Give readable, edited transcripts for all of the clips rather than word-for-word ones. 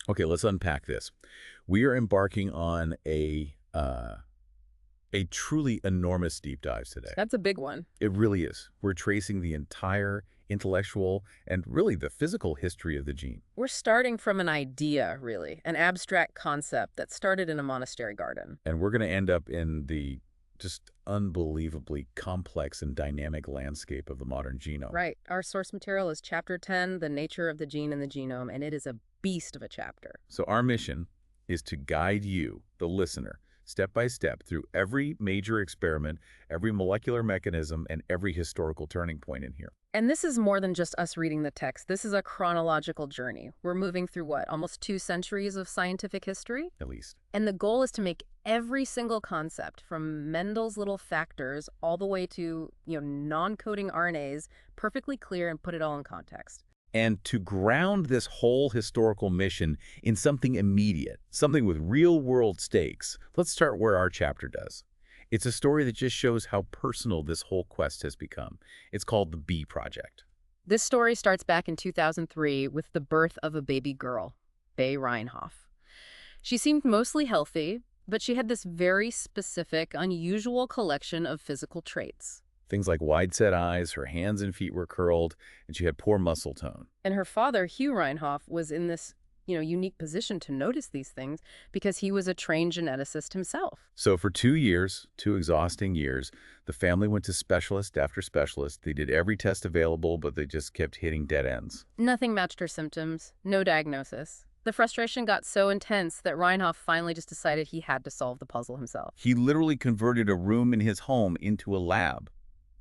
Okay, let's unpack this. We are embarking on a truly enormous deep dive today. That's a big one. It really is. We're tracing the entire intellectual and really the physical history of the gene. We're starting from an idea, really, an abstract concept that started in a monastery garden. And we're going to end up in the just unbelievably complex and dynamic landscape of the modern genome. Right. Our source material is Chapter 10, The Nature of the Gene and the Genome, and it is a beast of a chapter. So our mission is to guide you, the listener, step by step through every major experiment, every molecular mechanism, and every historical turning point in here. And this is more than just us reading the text. This is a chronological journey. We're moving through what, almost 2 centuries of scientific history? At least. And the goal is to make every single concept, from Mendel's little factors all the way to, non-coding RNAs, perfectly clear and put it all in context. And to ground this whole historical mission in something immediate, something with real-world stakes, let's start where our chapter does. It's a story that just shows how personal this whole quest has become. It's called the Bee Project. This story starts back in 2003 with the birth of a baby girl, Bay Reinhoff. She seemed mostly healthy, but she had this very specific, unusual collection of physical traits. Things like wide-set eyes, her hands and feet were curled, and she had poor muscle tone. And her father, Hugh Reinhoff, was in this, unique position to notice these things because he was a trained geneticist himself. So for 2 years, 2 exhausting years, the family went to specialist after specialist. They did every test available, but they just kept hitting dead ends. Nothing matched her symptoms, no diagnosis. The frustration got so intense that Reinhoff finally just decided he had to solve the puzzle himself. He literally converted a room in his home into a lab.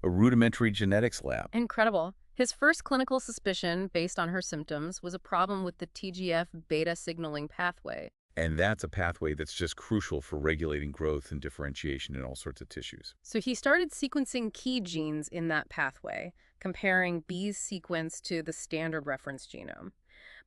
A rudimentary genetics lab. Incredible. His first clinical suspicion, based on her symptoms, was a problem with the TGF-beta signaling pathway. And that's a pathway that's just crucial for regulating growth and differentiation in all sorts of tissues. So he started sequencing key genes in that pathway, comparing B's sequence to the standard reference genome.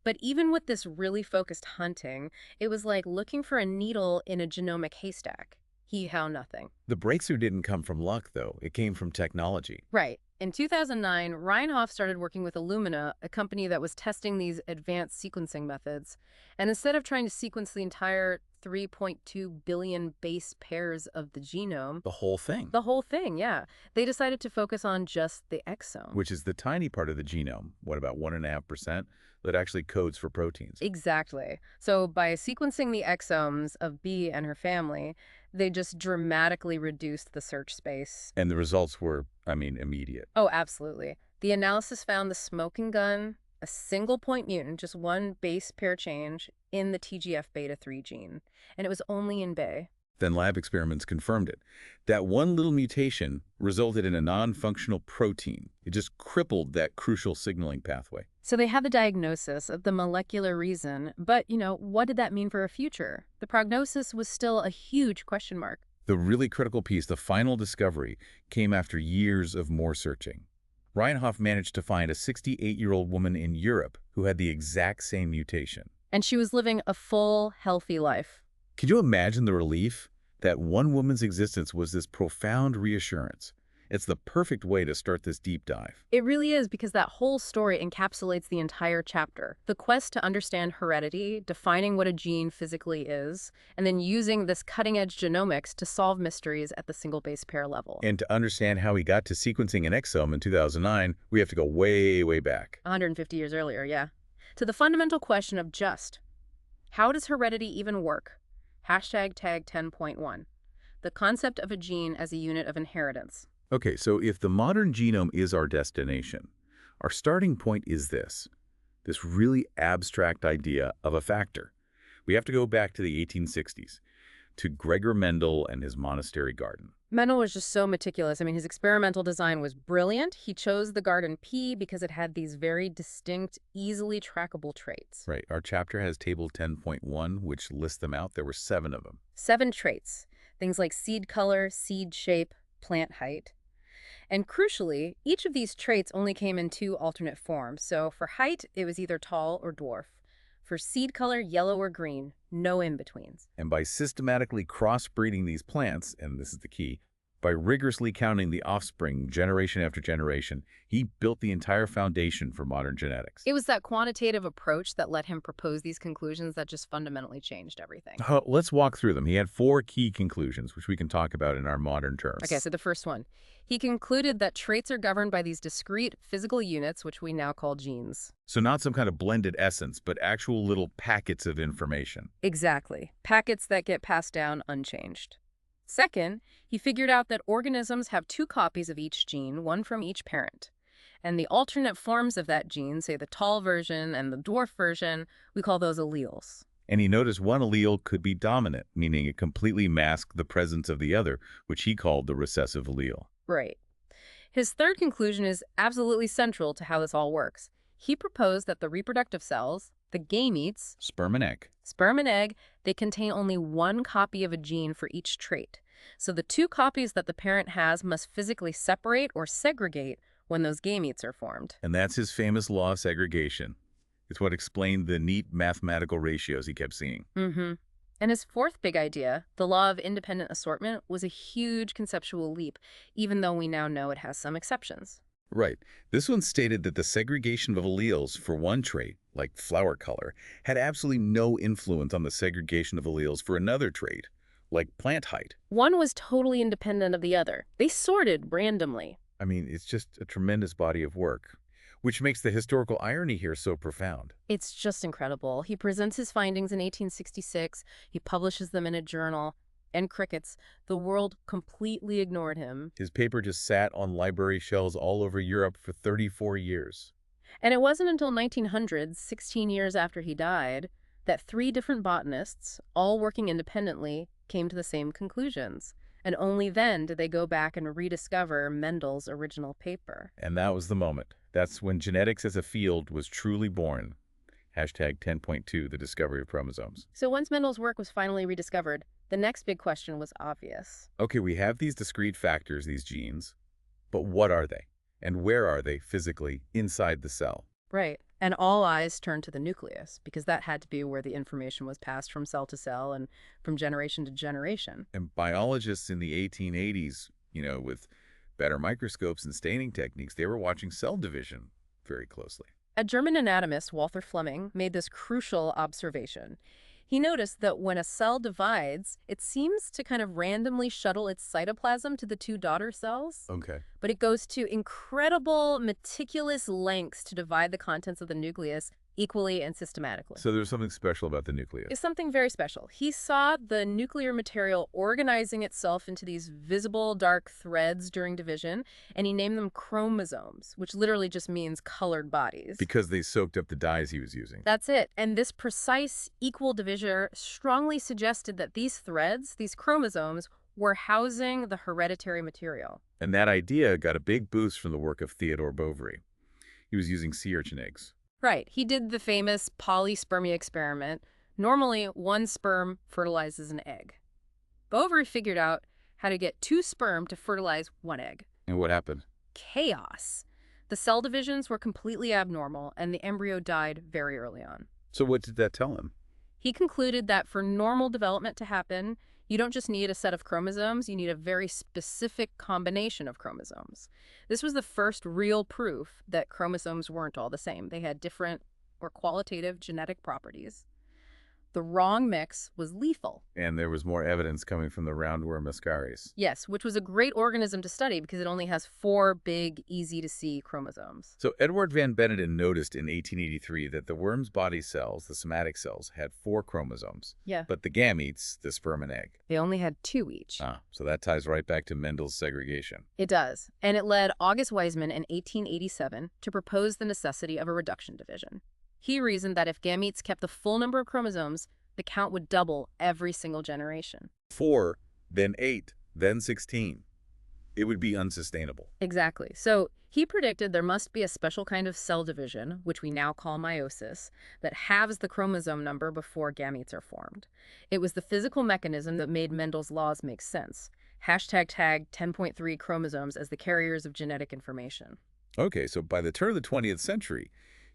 But even with this really focused hunting, it was like looking for a needle in a genomic haystack. He found nothing. The breakthrough didn't come from luck, though. It came from technology. Right. In 2009, Reinhoff started working with Illumina, a company that was testing these advanced sequencing methods. And instead of trying to sequence the entire 3.2 billion base pairs of the genome... The whole thing. The whole thing, yeah. They decided to focus on just the exome. Which is the tiny part of the genome, what, about 1.5%, that actually codes for proteins. Exactly. So by sequencing the exomes of B and her family, they just dramatically reduced the search space. And the results were, immediate. Oh, absolutely. The analysis found the smoking gun, a single point mutant, just one base pair change in the TGF-beta 3 gene. And it was only in Bay. Then lab experiments confirmed it. That one little mutation resulted in a non-functional protein. It just crippled that crucial signaling pathway. So they had the diagnosis of the molecular reason, but, what did that mean for her future? The prognosis was still a huge question mark. The really critical piece, the final discovery, came after years of more searching. Reinhoff managed to find a 68-year-old woman in Europe who had the exact same mutation. And she was living a full, healthy life. Could you imagine the relief? That one woman's existence was this profound reassurance. It's the perfect way to start this deep dive. It really is, because that whole story encapsulates the entire chapter. The quest to understand heredity, defining what a gene physically is, and then using this cutting-edge genomics to solve mysteries at the single base pair level. And to understand how he got to sequencing an exome in 2009, we have to go way, way back. 150 years earlier, yeah. To the fundamental question of just, how does heredity even work? Hashtag tag 10.1. The concept of a gene as a unit of inheritance. Okay, so if the modern genome is our destination, our starting point is this really abstract idea of a factor. We have to go back to the 1860s, to Gregor Mendel and his monastery garden. Mendel was just so meticulous. His experimental design was brilliant. He chose the garden P because it had these very distinct, easily trackable traits. Right. Our chapter has table 10.1, which lists them out. There were 7 of them. 7 traits. Things like seed color, seed shape, plant height. And crucially, each of these traits only came in 2 alternate forms. So for height, it was either tall or dwarf. For seed color, yellow or green, no in-betweens. And by systematically crossbreeding these plants, and this is the key, By rigorously counting the offspring generation after generation, he built the entire foundation for modern genetics. It was that quantitative approach that let him propose these conclusions that just fundamentally changed everything. Let's walk through them. He had 4 key conclusions, which we can talk about in our modern terms. Okay, so the first one. He concluded that traits are governed by these discrete physical units, which we now call genes. So not some kind of blended essence, but actual little packets of information. Exactly. Packets that get passed down unchanged. Second, he figured out that organisms have 2 copies of each gene, one from each parent. And the alternate forms of that gene, say the tall version and the dwarf version, we call those alleles. And he noticed one allele could be dominant, meaning it completely masked the presence of the other, which he called the recessive allele. Right. His third conclusion is absolutely central to how this all works. He proposed that the reproductive cells, the gametes, Sperm and egg, they contain only 1 copy of a gene for each trait. So the 2 copies that the parent has must physically separate or segregate when those gametes are formed. And that's his famous law of segregation. It's what explained the neat mathematical ratios he kept seeing. And his fourth big idea, the law of independent assortment, was a huge conceptual leap, even though we now know it has some exceptions. Right. This one stated that the segregation of alleles for one trait, like flower color, had absolutely no influence on the segregation of alleles for another trait, like plant height. One was totally independent of the other. They sorted randomly. I mean, it's just a tremendous body of work, which makes the historical irony here so profound. It's just incredible. He presents his findings in 1866. He publishes them in a journal. And crickets. The world completely ignored him. His paper just sat on library shelves all over Europe for 34 years. And it wasn't until 1900, 16 years after he died, that 3 different botanists, all working independently, came to the same conclusions. And only then did they go back and rediscover Mendel's original paper. And that was the moment. That's when genetics as a field was truly born. Hashtag 10.2, the discovery of chromosomes. So once Mendel's work was finally rediscovered, the next big question was obvious. Okay, we have these discrete factors, these genes, but what are they? And where are they physically inside the cell? Right. And all eyes turned to the nucleus, because that had to be where the information was passed from cell to cell and from generation to generation. And biologists in the 1880s, with better microscopes and staining techniques, they were watching cell division very closely. A German anatomist, Walther Flemming, made this crucial observation. He noticed that when a cell divides, it seems to kind of randomly shuttle its cytoplasm to the 2 daughter cells. Okay. But it goes to incredible, meticulous lengths to divide the contents of the nucleus equally and systematically. So there's something special about the nucleus. It's something very special. He saw the nuclear material organizing itself into these visible dark threads during division, and he named them chromosomes, which literally just means colored bodies. Because they soaked up the dyes he was using. That's it. And this precise, equal divisor strongly suggested that these threads, these chromosomes, were housing the hereditary material. And that idea got a big boost from the work of Theodore Boveri. He was using sea urchin eggs. Right. He did the famous polyspermia experiment. Normally, 1 sperm fertilizes an egg. Boveri figured out how to get 2 sperm to fertilize 1 egg. And what happened? Chaos. The cell divisions were completely abnormal, and the embryo died very early on. So what did that tell him? He concluded that for normal development to happen, you don't just need a set of chromosomes, you need a very specific combination of chromosomes. This was the first real proof that chromosomes weren't all the same. They had different or qualitative genetic properties. The wrong mix was lethal. And there was more evidence coming from the roundworm ascaris. Yes, which was a great organism to study because it only has 4 big, easy-to-see chromosomes. So Edward van Beneden noticed in 1883 that the worm's body cells, the somatic cells, had 4 chromosomes. Yeah. But the gametes, the sperm and egg, They only had 2 each. So that ties right back to Mendel's segregation. It does. And it led August Weismann in 1887 to propose the necessity of a reduction division. He reasoned that if gametes kept the full number of chromosomes, the count would double every single generation. 4, then 8, then 16. It would be unsustainable. Exactly. So he predicted there must be a special kind of cell division, which we now call meiosis, that halves the chromosome number before gametes are formed. It was the physical mechanism that made Mendel's laws make sense. Hashtag tag 10.3 chromosomes as the carriers of genetic information. Okay, so by the turn of the 20th century,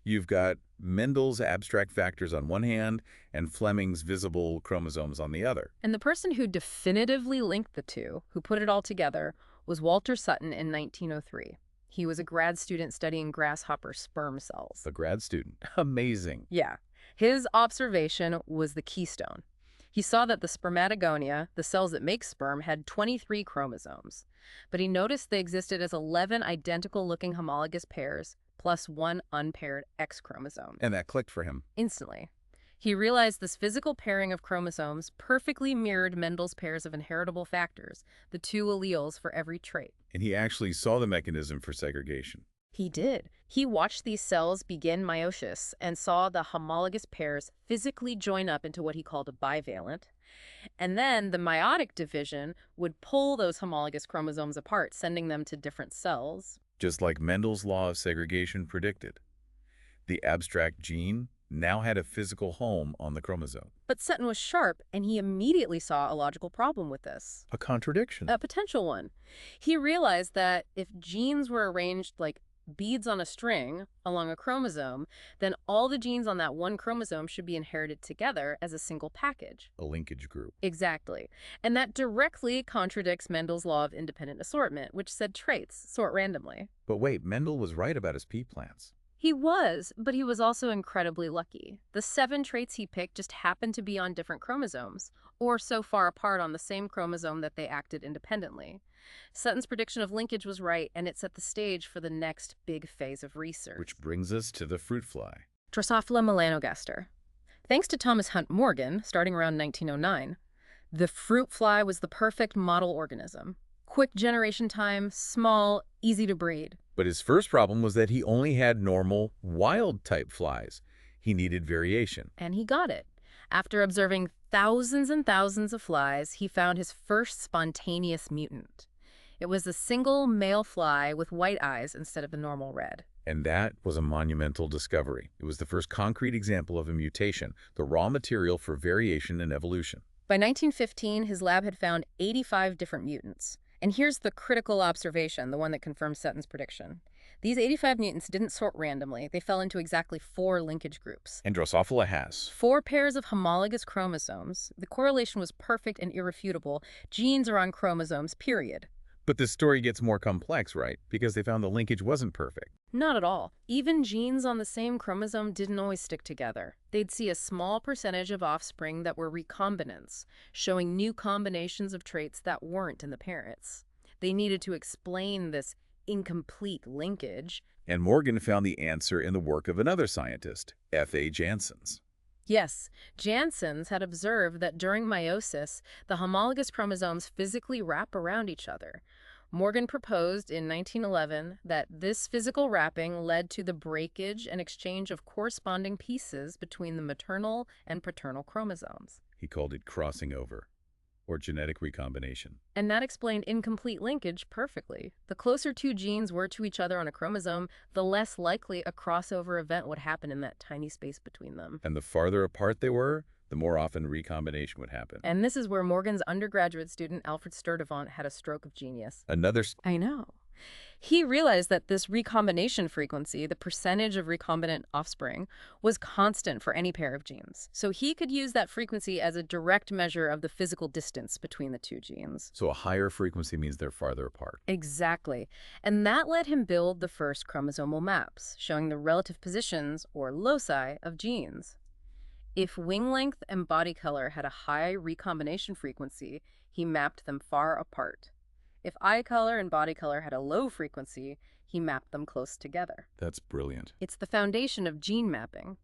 you've got Mendel's abstract factors on one hand and Fleming's visible chromosomes on the other. And the person who definitively linked the two, who put it all together, was Walter Sutton in 1903. He was a grad student studying grasshopper sperm cells. A grad student. Amazing. Yeah. His observation was the keystone. He saw that the spermatogonia, the cells that make sperm, had 23 chromosomes. But he noticed they existed as 11 identical-looking homologous pairs plus one unpaired X chromosome. And that clicked for him. Instantly. He realized this physical pairing of chromosomes perfectly mirrored Mendel's pairs of inheritable factors, the two alleles for every trait. And he actually saw the mechanism for segregation. He did. He watched these cells begin meiosis and saw the homologous pairs physically join up into what he called a bivalent. And then the meiotic division would pull those homologous chromosomes apart, sending them to different cells. Just like Mendel's law of segregation predicted. The abstract gene now had a physical home on the chromosome. But Sutton was sharp, and he immediately saw a logical problem with this. A contradiction. A potential one. He realized that if genes were arranged like beads on a string along a chromosome, then all the genes on that one chromosome should be inherited together as a single package. A linkage group. Exactly. And that directly contradicts Mendel's law of independent assortment, which said traits sort randomly. But wait, Mendel was right about his pea plants. He was, but he was also incredibly lucky. The 7 traits he picked just happened to be on different chromosomes, or so far apart on the same chromosome that they acted independently. Sutton's prediction of linkage was right, and it set the stage for the next big phase of research. Which brings us to the fruit fly. Drosophila melanogaster. Thanks to Thomas Hunt Morgan, starting around 1909, the fruit fly was the perfect model organism. Quick generation time, small, easy to breed. But his first problem was that he only had normal, wild-type flies. He needed variation. And he got it. After observing thousands and thousands of flies, he found his first spontaneous mutant. It was a single male fly with white eyes instead of the normal red. And that was a monumental discovery. It was the first concrete example of a mutation, the raw material for variation and evolution. By 1915, his lab had found 85 different mutants. And here's the critical observation, the one that confirms Sutton's prediction. These 85 mutants didn't sort randomly. They fell into exactly 4 linkage groups. And Drosophila has 4 pairs of homologous chromosomes. The correlation was perfect and irrefutable. Genes are on chromosomes, period. But this story gets more complex, right? Because they found the linkage wasn't perfect. Not at all. Even genes on the same chromosome didn't always stick together. They'd see a small percentage of offspring that were recombinants, showing new combinations of traits that weren't in the parents. They needed to explain this incomplete linkage. And Morgan found the answer in the work of another scientist, F.A. Janssens. Yes, Janssens had observed that during meiosis, the homologous chromosomes physically wrap around each other. Morgan proposed in 1911 that this physical wrapping led to the breakage and exchange of corresponding pieces between the maternal and paternal chromosomes. He called it crossing over, or genetic recombination. And that explained incomplete linkage perfectly. The closer 2 genes were to each other on a chromosome, the less likely a crossover event would happen in that tiny space between them. And the farther apart they were, the more often recombination would happen. And this is where Morgan's undergraduate student, Alfred Sturtevant, had a stroke of genius. I know. He realized that this recombination frequency, the percentage of recombinant offspring, was constant for any pair of genes. So he could use that frequency as a direct measure of the physical distance between the 2 genes. So a higher frequency means they're farther apart. Exactly. And that let him build the first chromosomal maps, showing the relative positions, or loci, of genes. If wing length and body color had a high recombination frequency, he mapped them far apart. If eye color and body color had a low frequency, he mapped them close together. That's brilliant. It's the foundation of gene mapping.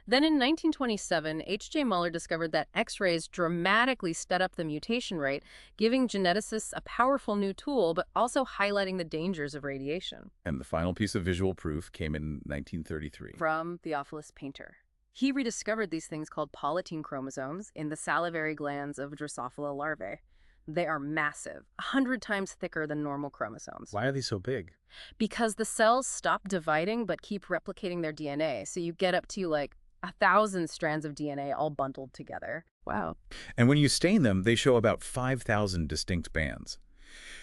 Then in 1927, H.J. Muller discovered that X-rays dramatically sped up the mutation rate, giving geneticists a powerful new tool, but also highlighting the dangers of radiation. And the final piece of visual proof came in 1933. From Theophilus Painter. He rediscovered these things called palatine chromosomes in the salivary glands of Drosophila larvae. They are massive, 100 times thicker than normal chromosomes. Why are they so big? Because the cells stop dividing but keep replicating their DNA, so you get up to like 1,000 strands of DNA all bundled together. Wow. And when you stain them, they show about 5,000 distinct bands.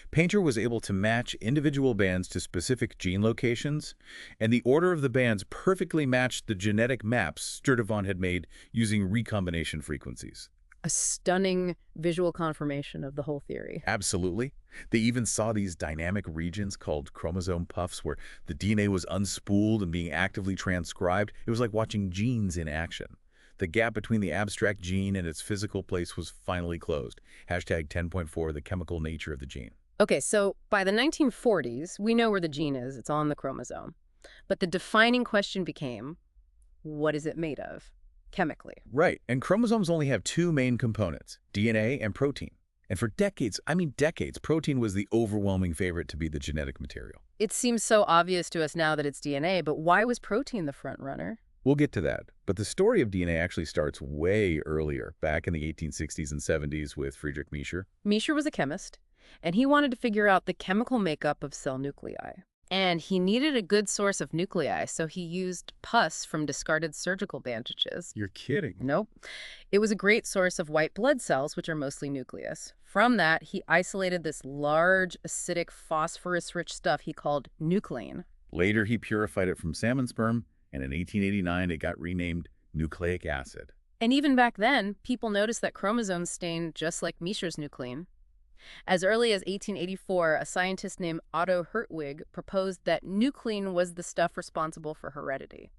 Painter was able to match individual bands to specific gene locations, and the order of the bands perfectly matched the genetic maps Sturtevant had made using recombination frequencies. A stunning visual confirmation of the whole theory. Absolutely. They even saw these dynamic regions called chromosome puffs where the DNA was unspooled and being actively transcribed. It was like watching genes in action. The gap between the abstract gene and its physical place was finally closed. Hashtag 10.4, the chemical nature of the gene. Okay, so by the 1940s, we know where the gene is. It's on the chromosome. But the defining question became, what is it made of, chemically? Right, and chromosomes only have two main components, DNA and protein. And for decades, I mean decades, protein was the overwhelming favorite to be the genetic material. It seems so obvious to us now that it's DNA, but why was protein the front runner? We'll get to that, but the story of DNA actually starts way earlier, back in the 1860s and 70s with Friedrich Miescher. Miescher was a chemist, and he wanted to figure out the chemical makeup of cell nuclei. And he needed a good source of nuclei, so he used pus from discarded surgical bandages. You're kidding. Nope. It was a great source of white blood cells, which are mostly nucleus. From that, he isolated this large, acidic, phosphorus-rich stuff he called nuclein. Later, he purified it from salmon sperm, and in 1889, it got renamed nucleic acid. And even back then, people noticed that chromosomes stained just like Miescher's nuclein. As early as 1884, a scientist named Otto Hertwig proposed that nuclein was the stuff responsible for heredity.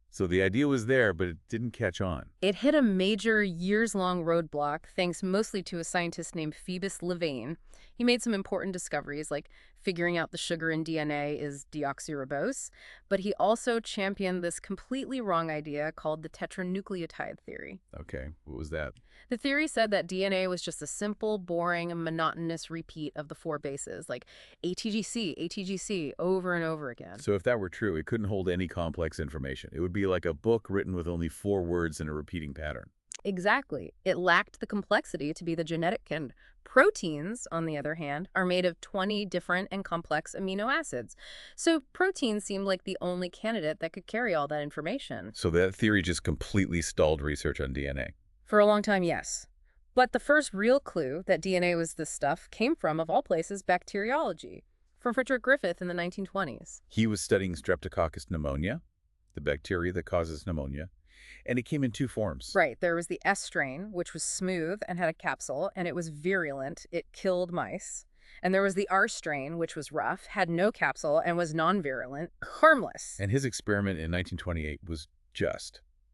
So the idea was there, but it didn't catch on. It hit a major years-long roadblock, thanks mostly to a scientist named Phoebus Levain. He made some important discoveries, like figuring out the sugar in DNA is deoxyribose, but he also championed this completely wrong idea called the tetranucleotide theory. Okay, what was that? The theory said that DNA was just a simple, boring, and monotonous repeat of the four bases, like ATGC, ATGC, over and over again. So if that were true, it couldn't hold any complex information. It would be like a book written with only 4 words in a repeating pattern. Exactly. It lacked the complexity to be the genetic kind. Proteins, on the other hand, are made of 20 different and complex amino acids. So proteins seemed like the only candidate that could carry all that information. So that theory just completely stalled research on DNA. For a long time, yes. But the first real clue that DNA was this stuff came from, of all places, bacteriology, from Frederick Griffith in the 1920s. He was studying Streptococcus pneumonia, the bacteria that causes pneumonia, and it came in 2 forms. Right. There was the S strain, which was smooth and had a capsule, and it was virulent. It killed mice. And there was the R strain, which was rough, had no capsule, and was non-virulent, harmless. And his experiment in 1928 was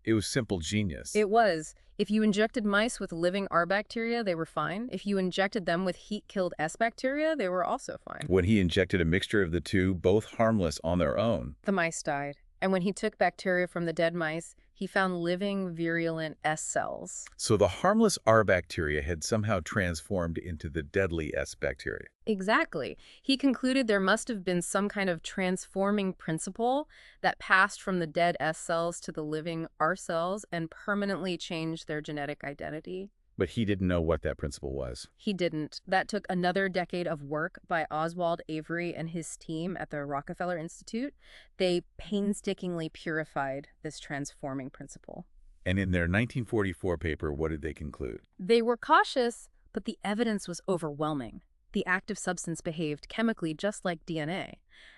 it was simple genius. It was. If you injected mice with living R bacteria, they were fine. If you injected them with heat-killed S bacteria, they were also fine. When he injected a mixture of the two, both harmless on their own, The mice died. And when he took bacteria from the dead mice, he found living, virulent S cells. so the harmless R bacteria had somehow transformed into the deadly S bacteria. Exactly. He concluded there must have been some kind of transforming principle that passed from the dead S cells to the living R cells and permanently changed their genetic identity. But he didn't know what that principle was. He didn't. That took another decade of work by Oswald Avery and his team at the Rockefeller Institute. They painstakingly purified this transforming principle. And in their 1944 paper, what did they conclude? They were cautious, but the evidence was overwhelming. The active substance behaved chemically just like DNA.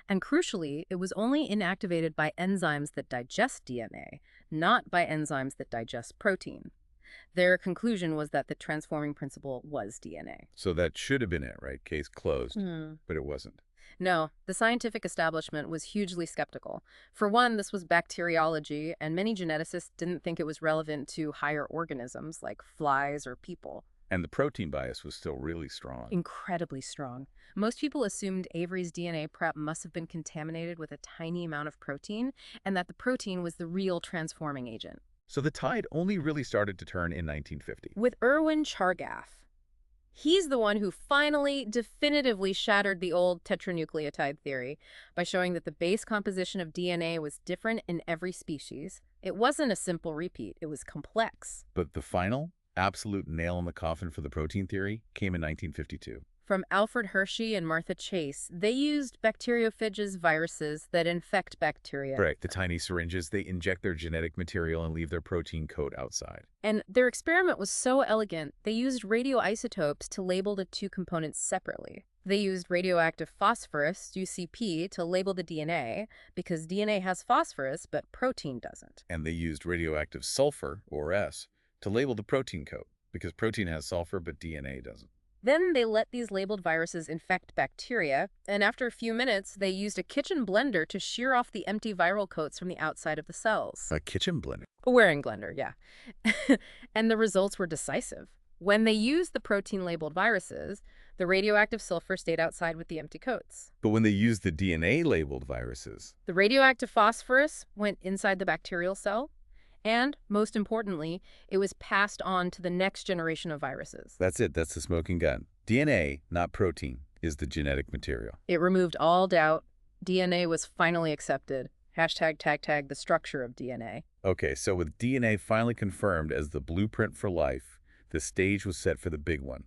And crucially, it was only inactivated by enzymes that digest DNA, not by enzymes that digest protein. Their conclusion was that the transforming principle was DNA. So that should have been it, right? Case closed. But it wasn't. No, the scientific establishment was hugely skeptical. For one, this was bacteriology, and many geneticists didn't think it was relevant to higher organisms like flies or people. And the protein bias was still really strong. Incredibly strong. Most people assumed Avery's DNA prep must have been contaminated with a tiny amount of protein, and that the protein was the real transforming agent. So the tide only really started to turn in 1950. With Erwin Chargaff. He's the one who finally definitively shattered the old tetranucleotide theory by showing that the base composition of DNA was different in every species. It wasn't a simple repeat, it was complex. But the final, absolute nail in the coffin for the protein theory came in 1952. From Alfred Hershey and Martha Chase, they used bacteriophages viruses that infect bacteria. Right, the tiny syringes, they inject their genetic material and leave their protein coat outside. And their experiment was so elegant, they used radioisotopes to label the two components separately. They used radioactive phosphorus, UCP, to label the DNA, because DNA has phosphorus, but protein doesn't. And they used radioactive sulfur, or S, to label the protein coat. because protein has sulfur, but DNA doesn't. Then they let these labeled viruses infect bacteria, and after a few minutes, they used a kitchen blender to shear off the empty viral coats from the outside of the cells. A kitchen blender. A wearing blender, yeah. And the results were decisive. When they used the protein-labeled viruses, the radioactive sulfur stayed outside with the empty coats. But when they used the DNA-labeled viruses, The radioactive phosphorus went inside the bacterial cell, and, most importantly, it was passed on to the next generation of viruses. that's it. That's the smoking gun. DNA, not protein, is the genetic material. It removed all doubt. DNA was finally accepted. #tag the structure of DNA. Okay, so with DNA finally confirmed as the blueprint for life, the stage was set for the big one,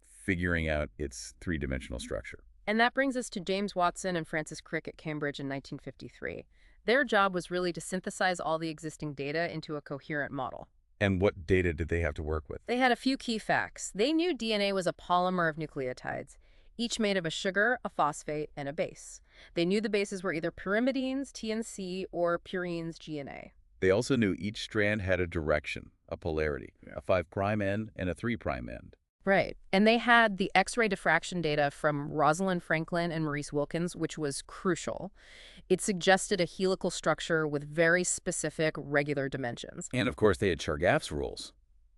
figuring out its three-dimensional structure. And that brings us to James Watson and Francis Crick at Cambridge in 1953. Their job was really to synthesize all the existing data into a coherent model. And what data did they have to work with? They had a few key facts. They knew DNA was a polymer of nucleotides, each made of a sugar, a phosphate, and a base. They knew the bases were either pyrimidines, T and C, or purines, G and A. They also knew each strand had a direction, a polarity, a 5' end and a 3' end. Right. And they had the X-ray diffraction data from Rosalind Franklin and Maurice Wilkins, which was crucial. It suggested a helical structure with very specific regular dimensions. And of course, they had Chargaff's rules.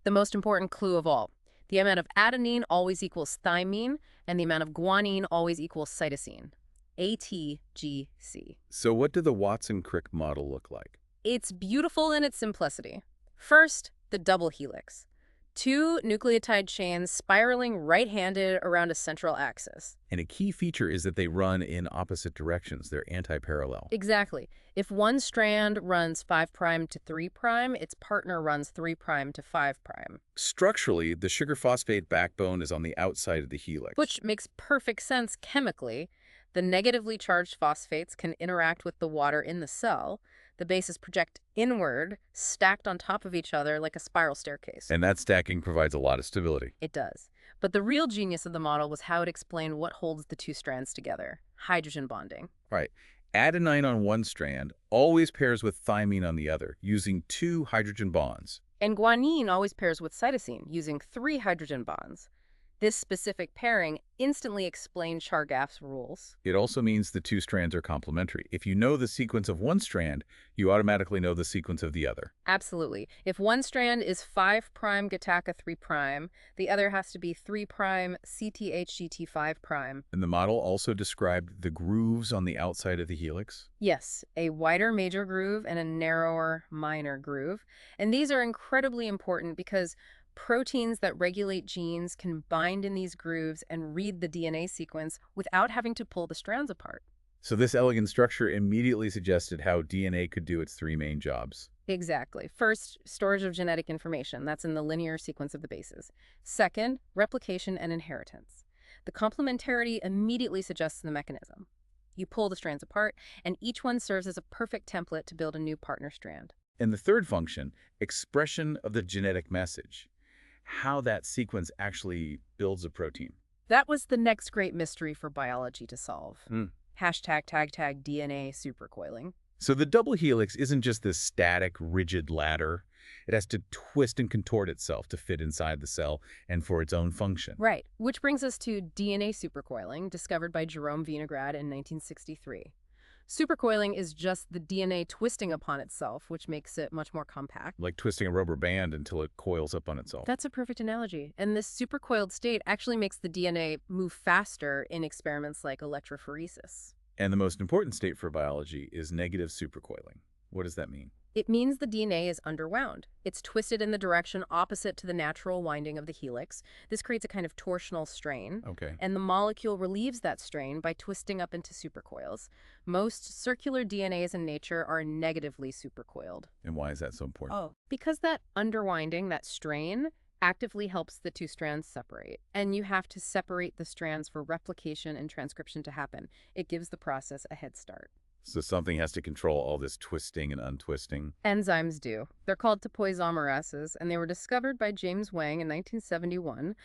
The most important clue of all, the amount of adenine always equals thymine, and the amount of guanine always equals cytosine. ATGC. So what did the Watson-Crick model look like? It's beautiful in its simplicity. First, the double helix. 2 nucleotide chains spiraling right-handed around a central axis. And a key feature is that they run in opposite directions. They're anti-parallel. Exactly. If one strand runs 5' to 3', its partner runs 3' to 5'. Structurally, the sugar phosphate backbone is on the outside of the helix. Which makes perfect sense chemically. The negatively charged phosphates can interact with the water in the cell. The bases project inward, stacked on top of each other like a spiral staircase. And that stacking provides a lot of stability. It does. But the real genius of the model was how it explained what holds the two strands together: hydrogen bonding. Right. Adenine on one strand always pairs with thymine on the other, using 2 hydrogen bonds. And guanine always pairs with cytosine, using 3 hydrogen bonds. This specific pairing instantly explained Chargaff's rules. It also means the 2 strands are complementary. If you know the sequence of one strand, you automatically know the sequence of the other. Absolutely. If one strand is 5' Gattaca 3', the other has to be 3' CTHGT 5'. And the model also described the grooves on the outside of the helix. Yes, a wider major groove and a narrower minor groove. And these are incredibly important because proteins that regulate genes can bind in these grooves and read the DNA sequence without having to pull the strands apart. So this elegant structure immediately suggested how DNA could do its 3 main jobs. Exactly. First, storage of genetic information. That's in the linear sequence of the bases. Second, replication and inheritance. The complementarity immediately suggests the mechanism. You pull the strands apart, and each one serves as a perfect template to build a new partner strand. And the third function, expression of the genetic message. How that sequence actually builds a protein. That was the next great mystery for biology to solve. Mm. #tag DNA supercoiling. So the double helix isn't just this static, rigid ladder. It has to twist and contort itself to fit inside the cell and for its own function. Right, which brings us to DNA supercoiling, discovered by Jerome Vinograd in 1963. Supercoiling is just the DNA twisting upon itself, which makes it much more compact. Like twisting a rubber band until it coils up on itself. That's a perfect analogy. And this supercoiled state actually makes the DNA move faster in experiments like electrophoresis. And the most important state for biology is negative supercoiling. What does that mean? It means the DNA is underwound. It's twisted in the direction opposite to the natural winding of the helix. This creates a kind of torsional strain. Okay. And the molecule relieves that strain by twisting up into supercoils. Most circular DNAs in nature are negatively supercoiled. And why is that so important? Because that underwinding, that strain, actively helps the two strands separate. And you have to separate the strands for replication and transcription to happen. It gives the process a head start. So something has to control all this twisting and untwisting. Enzymes do. They're called topoisomerases, and they were discovered by James Wang in 1971.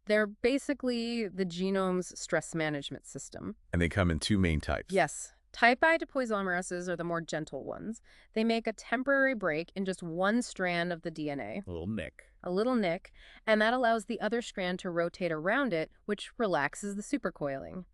They're basically the genome's stress management system. And they come in 2 main types. Yes. Type I topoisomerases are the more gentle ones. They make a temporary break in just one strand of the DNA. A little nick. a little nick, and that allows the other strand to rotate around it, which relaxes the supercoiling.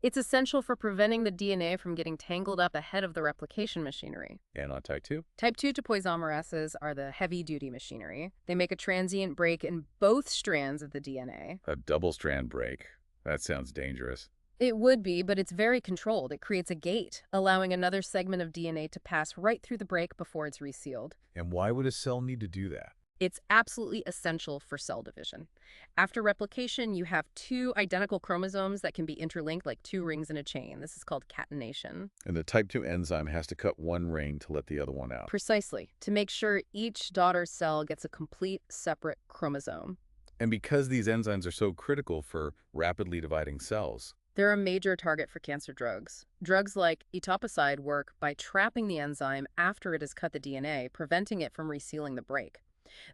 It's essential for preventing the DNA from getting tangled up ahead of the replication machinery. And on type 2? Type 2 topoisomerases are the heavy-duty machinery. They make a transient break in both strands of the DNA. A double-strand break. That sounds dangerous. It would be, but it's very controlled. It creates a gate, allowing another segment of DNA to pass right through the break before it's resealed. And why would a cell need to do that? It's absolutely essential for cell division. After replication, you have two identical chromosomes that can be interlinked like two rings in a chain. This is called catenation. And the type 2 enzyme has to cut one ring to let the other one out. Precisely, to make sure each daughter cell gets a complete separate chromosome. And because these enzymes are so critical for rapidly dividing cells, They're a major target for cancer drugs. Drugs like etoposide work by trapping the enzyme after it has cut the DNA, preventing it from resealing the break.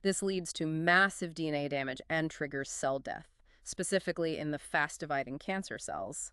This leads to massive DNA damage and triggers cell death, specifically in the fast-dividing cancer cells.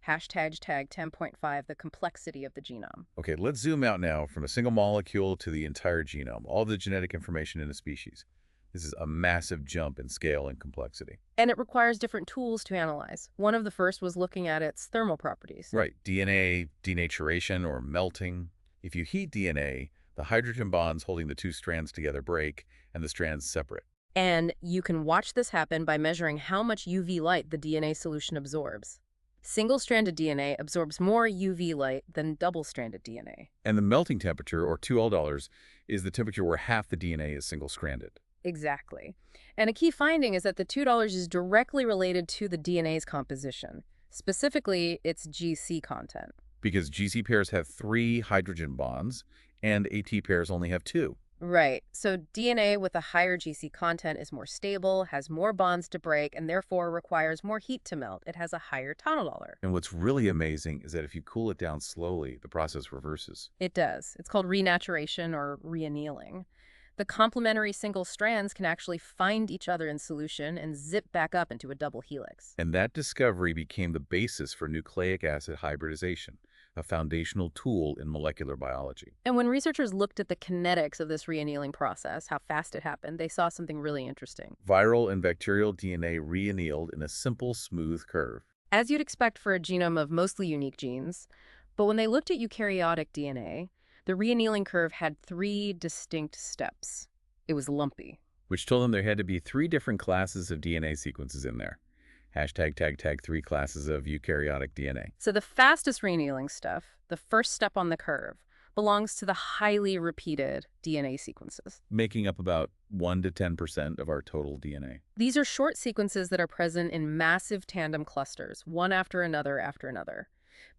Hashtag tag 10.5, the complexity of the genome. okay, let's zoom out now from a single molecule to the entire genome, all the genetic information in a species. This is a massive jump in scale and complexity. And it requires different tools to analyze. One of the first was looking at its thermal properties. Right, DNA denaturation or melting. If you heat DNA, the hydrogen bonds holding the two strands together break, and the strands separate. And you can watch this happen by measuring how much UV light the DNA solution absorbs. Single-stranded DNA absorbs more UV light than double-stranded DNA. And the melting temperature, or 2L, is the temperature where half the DNA is single-stranded. Exactly. And a key finding is that the $2 is directly related to the DNA's composition, specifically its GC content. Because GC pairs have 3 hydrogen bonds, and AT pairs only have 2. Right. So DNA with a higher GC content is more stable, has more bonds to break, and therefore requires more heat to melt. It has a higher $1. And what's really amazing is that if you cool it down slowly, the process reverses. It does. It's called renaturation or reannealing. The complementary single strands can actually find each other in solution and zip back up into a double helix. And that discovery became the basis for nucleic acid hybridization, a foundational tool in molecular biology. And when researchers looked at the kinetics of this reannealing process, how fast it happened, they saw something really interesting. Viral and bacterial DNA reannealed in a simple, smooth curve. As you'd expect for a genome of mostly unique genes, but when they looked at eukaryotic DNA, the reannealing curve had 3 distinct steps. It was lumpy. Which told them there had to be 3 different classes of DNA sequences in there. Hashtag tag 3 classes of eukaryotic DNA. So the fastest reannealing stuff, the first step on the curve, belongs to the highly repeated DNA sequences. Making up about 1 to 10% of our total DNA. These are short sequences that are present in massive tandem clusters, one after another after another.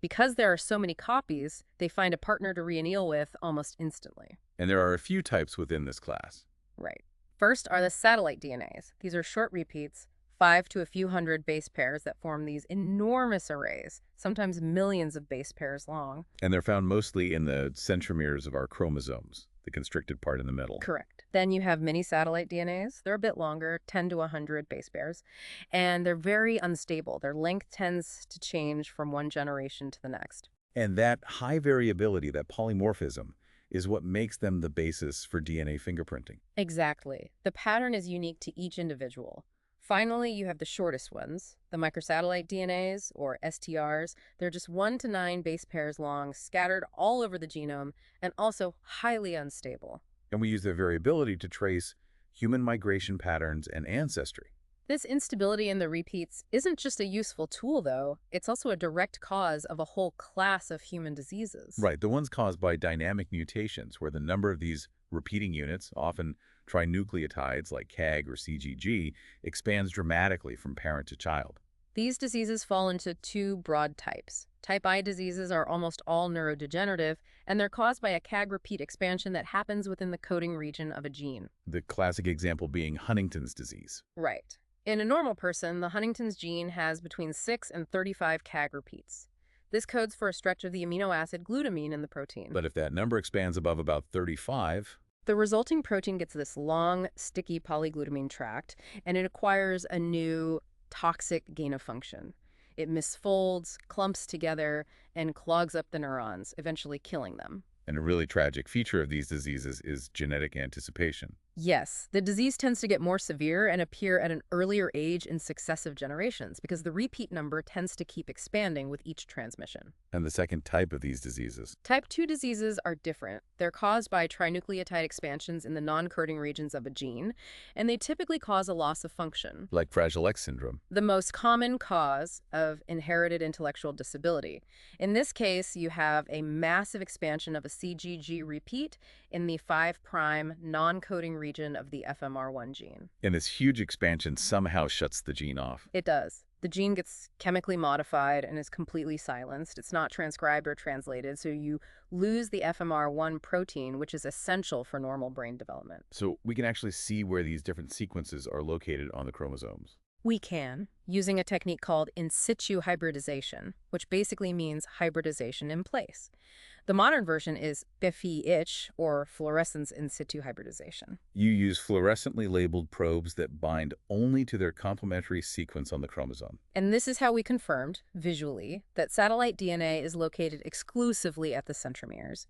Because there are so many copies, they find a partner to reanneal with almost instantly. And there are a few types within this class. Right. First are the satellite DNAs. These are short repeats, 5 to a few hundred base pairs that form these enormous arrays, sometimes millions of base pairs long. And they're found mostly in the centromeres of our chromosomes, the constricted part in the middle. Correct. Then you have mini satellite DNAs. They're a bit longer, 10 to 100 base pairs, and they're very unstable. Their length tends to change from one generation to the next. And that high variability, that polymorphism, is what makes them the basis for DNA fingerprinting. Exactly. The pattern is unique to each individual. Finally, you have the shortest ones, the microsatellite DNAs, or STRs. They're just 1 to 9 base pairs long, scattered all over the genome, and also highly unstable. And we use their variability to trace human migration patterns and ancestry. This instability in the repeats isn't just a useful tool, though. It's also a direct cause of a whole class of human diseases. Right, the ones caused by dynamic mutations, where the number of these repeating units, often trinucleotides like CAG or CGG, expands dramatically from parent to child. These diseases fall into 2 broad types. Type I diseases are almost all neurodegenerative, and they're caused by a CAG repeat expansion that happens within the coding region of a gene. The classic example being Huntington's disease. Right. In a normal person, the Huntington's gene has between 6 and 35 CAG repeats. This codes for a stretch of the amino acid glutamine in the protein. But if that number expands above about 35, the resulting protein gets this long, sticky polyglutamine tract, and it acquires a new toxic gain of function. It misfolds, clumps together, and clogs up the neurons, eventually killing them. and a really tragic feature of these diseases is genetic anticipation. Yes, the disease tends to get more severe and appear at an earlier age in successive generations because the repeat number tends to keep expanding with each transmission. And the second type of these diseases, Type 2 diseases are different. They're caused by trinucleotide expansions in the non-coding regions of a gene, and they typically cause a loss of function. like Fragile X syndrome. The most common cause of inherited intellectual disability. In this case, you have a massive expansion of a CGG repeat in the 5' non-coding region of the FMR1 gene. And this huge expansion somehow shuts the gene off. It does. The gene gets chemically modified and is completely silenced. It's not transcribed or translated, so you lose the FMR1 protein, which is essential for normal brain development. So we can actually see where these different sequences are located on the chromosomes. We can, using a technique called in situ hybridization, which basically means hybridization in place. The modern version is BFI-ICH, or fluorescence in situ hybridization. You use fluorescently labeled probes that bind only to their complementary sequence on the chromosome. And this is how we confirmed, visually, that satellite DNA is located exclusively at the centromeres.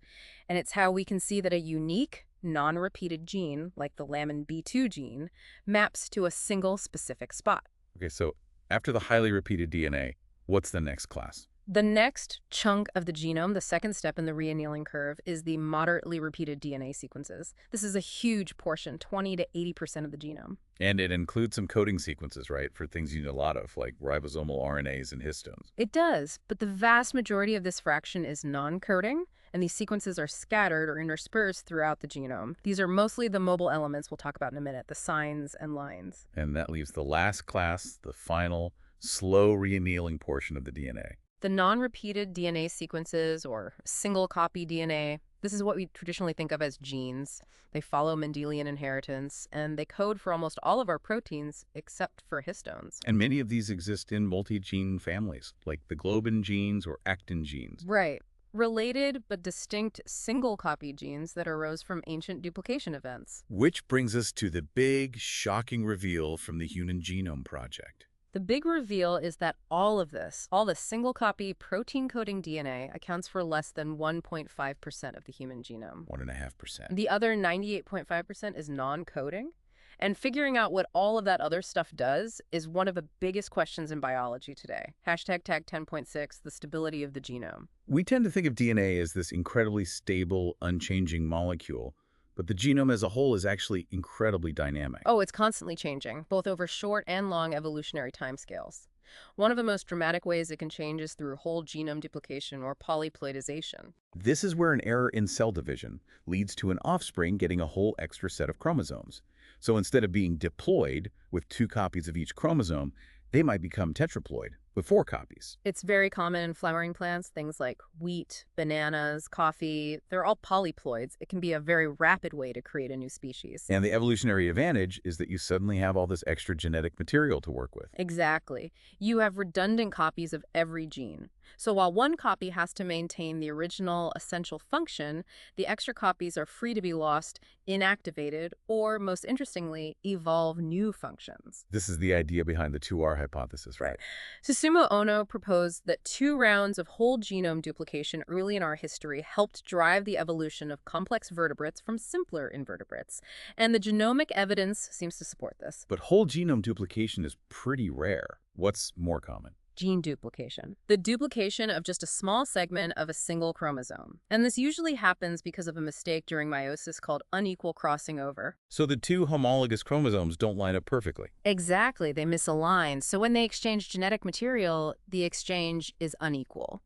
And it's how we can see that a unique, non-repeated gene, like the lamin B2 gene, maps to a single specific spot. Okay, so after the highly repeated DNA, what's the next class? The next chunk of the genome, the second step in the reannealing curve, is the moderately repeated DNA sequences. This is a huge portion, 20 to 80% of the genome. And it includes some coding sequences, right, for things you need a lot of, like ribosomal RNAs and histones. It does, but the vast majority of this fraction is non-coding, and these sequences are scattered or interspersed throughout the genome. These are mostly the mobile elements we'll talk about in a minute, the signs and lines. And that leaves the last class, the final, slow reannealing portion of the DNA. The non-repeated DNA sequences, or single-copy DNA, this is what we traditionally think of as genes. They follow Mendelian inheritance, and they code for almost all of our proteins except for histones. And many of these exist in multi-gene families, like the globin genes or actin genes. Right. Related but distinct single-copy genes that arose from ancient duplication events. Which brings us to the big, shocking reveal from the Human Genome Project. The big reveal is that all of this, all the single-copy protein-coding DNA, accounts for less than 1.5% of the human genome. 1.5%. The other 98.5% is non-coding. And figuring out what all of that other stuff does is one of the biggest questions in biology today. Hashtag tag 10.6, the stability of the genome. We tend to think of DNA as this incredibly stable, unchanging molecule, but the genome as a whole is actually incredibly dynamic. Oh, it's constantly changing, both over short and long evolutionary timescales. One of the most dramatic ways it can change is through whole genome duplication or polyploidization. This is where an error in cell division leads to an offspring getting a whole extra set of chromosomes. So instead of being diploid with 2 copies of each chromosome, they might become tetraploid with 4 copies. It's very common in flowering plants, things like wheat, bananas, coffee. They're all polyploids. It can be a very rapid way to create a new species. And the evolutionary advantage is that you suddenly have all this extra genetic material to work with. Exactly. You have redundant copies of every gene. So while one copy has to maintain the original essential function, the extra copies are free to be lost, inactivated, or, most interestingly, evolve new functions. This is the idea behind the 2R hypothesis, right? Susumu Ono proposed that 2 rounds of whole genome duplication early in our history helped drive the evolution of complex vertebrates from simpler invertebrates. And the genomic evidence seems to support this. But whole genome duplication is pretty rare. What's more common? Gene duplication. The duplication of just a small segment of a single chromosome. And this usually happens because of a mistake during meiosis called unequal crossing over. So the 2 homologous chromosomes don't line up perfectly. Exactly, they misalign. So when they exchange genetic material, the exchange is unequal.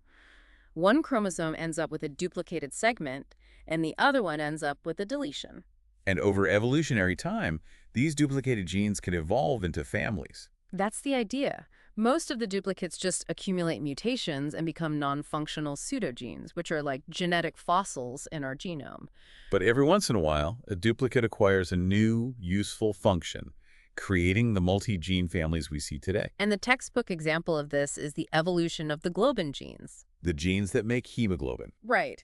One chromosome ends up with a duplicated segment, and the other one ends up with a deletion. And over evolutionary time, these duplicated genes can evolve into families. That's the idea. Most of the duplicates just accumulate mutations and become non-functional pseudogenes, which are like genetic fossils in our genome. But every once in a while, a duplicate acquires a new, useful function, creating the multi-gene families we see today. And the textbook example of this is the evolution of the globin genes. The genes that make hemoglobin. Right.